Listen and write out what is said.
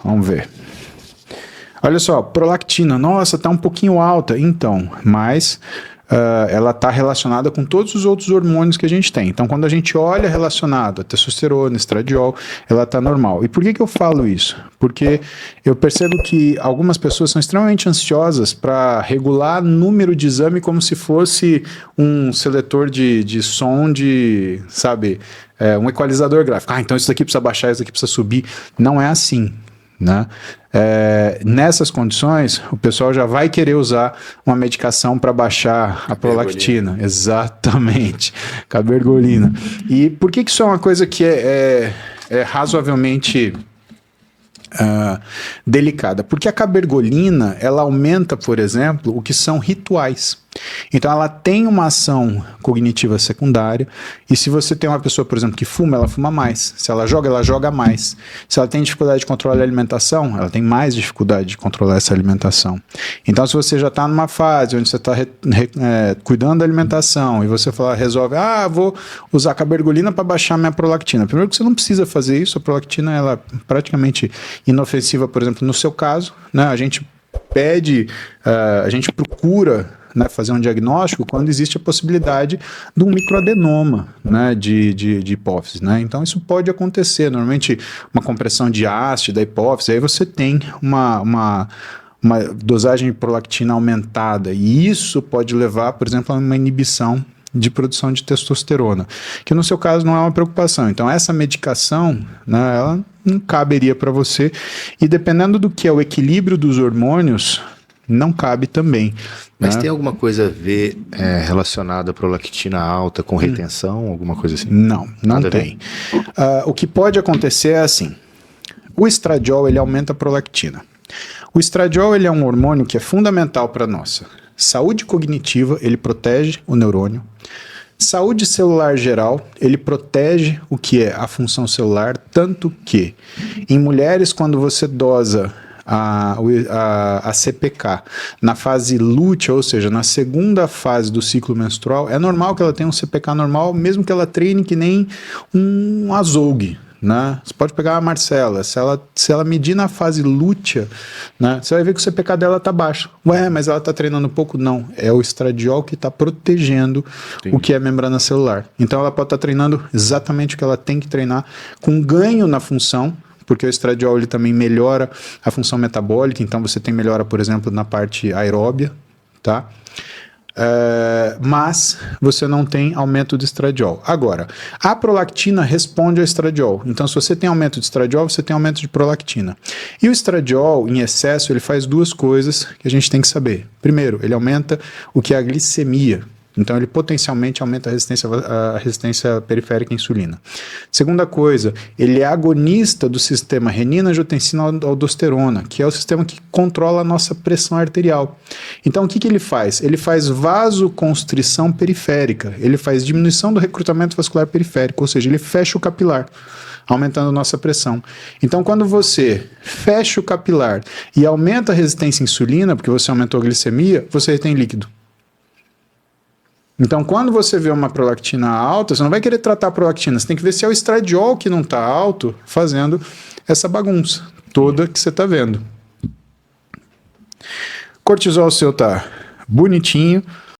Vamos ver. Olha só, prolactina, nossa, tá um pouquinho alta. Então, mas ela está relacionada com todos os outros hormônios que a gente tem. Então, quando a gente olha relacionado a testosterona, estradiol, ela está normal. E por que eu falo isso? Porque eu percebo que algumas pessoas são extremamente ansiosas para regular número de exame como se fosse um seletor de som de, sabe, um equalizador gráfico. Então isso daqui precisa baixar, isso daqui precisa subir. Não é assim. Né? Nessas condições, o pessoal já vai querer usar uma medicação para baixar a prolactina. Exatamente, cabergolina. E por que isso é uma coisa que é razoavelmente delicada? Porque a cabergolina, ela aumenta, por exemplo, o que são rituais. Então ela tem uma ação cognitiva secundária, e se você tem uma pessoa, por exemplo, que fuma, ela fuma mais. Se ela joga mais. Se ela tem dificuldade de controlar a alimentação, ela tem mais dificuldade de controlar essa alimentação. Então se você já está numa fase onde você está cuidando da alimentação, e você resolve, vou usar cabergolina para baixar minha prolactina. Primeiro que você não precisa fazer isso, a prolactina ela é praticamente inofensiva, por exemplo, no seu caso, né? A gente procura, né, fazer um diagnóstico quando existe a possibilidade de um microadenoma, né, de hipófise, né? Então isso pode acontecer, normalmente uma compressão de haste da hipófise, aí você tem uma dosagem de prolactina aumentada, e isso pode levar, por exemplo, a uma inibição de produção de testosterona, que no seu caso não é uma preocupação. Então essa medicação, né, ela não caberia para você, e dependendo do que é o equilíbrio dos hormônios, não cabe também. Mas tem alguma coisa a ver relacionada à prolactina alta com retenção, alguma coisa assim? Não tem. O que pode acontecer é assim, o estradiol ele aumenta a prolactina. O estradiol ele é um hormônio que é fundamental para a nossa saúde cognitiva, ele protege o neurônio. Saúde celular geral, ele protege o que é a função celular, tanto que em mulheres, quando você dosa a CPK na fase lútea, ou seja, na segunda fase do ciclo menstrual, é normal que ela tenha um CPK normal, mesmo que ela treine que nem um azougue. Né? Você pode pegar a Marcela, se ela medir na fase lútea, né, você vai ver que o CPK dela está baixo. Ué, mas ela está treinando pouco? Não, é o estradiol que está protegendo o que é a membrana celular. Então ela pode estar treinando exatamente o que ela tem que treinar, com ganho na função, porque o estradiol ele também melhora a função metabólica, então você tem melhora, por exemplo, na parte aeróbia, tá? Mas você não tem aumento de estradiol. Agora, a prolactina responde ao estradiol. Então, se você tem aumento de estradiol, você tem aumento de prolactina. E o estradiol, em excesso, ele faz duas coisas que a gente tem que saber. Primeiro, ele aumenta o que é a glicemia. Então, ele potencialmente aumenta a resistência periférica à insulina. Segunda coisa, ele é agonista do sistema renina-angiotensina-aldosterona, que é o sistema que controla a nossa pressão arterial. Então, o que ele faz? Ele faz vasoconstrição periférica, ele faz diminuição do recrutamento vascular periférico, ou seja, ele fecha o capilar, aumentando a nossa pressão. Então, quando você fecha o capilar e aumenta a resistência à insulina, porque você aumentou a glicemia, você retém líquido. Então, quando você vê uma prolactina alta, você não vai querer tratar a prolactina, você tem que ver se é o estradiol que não está alto, fazendo essa bagunça toda que você está vendo. Cortisol seu tá bonitinho,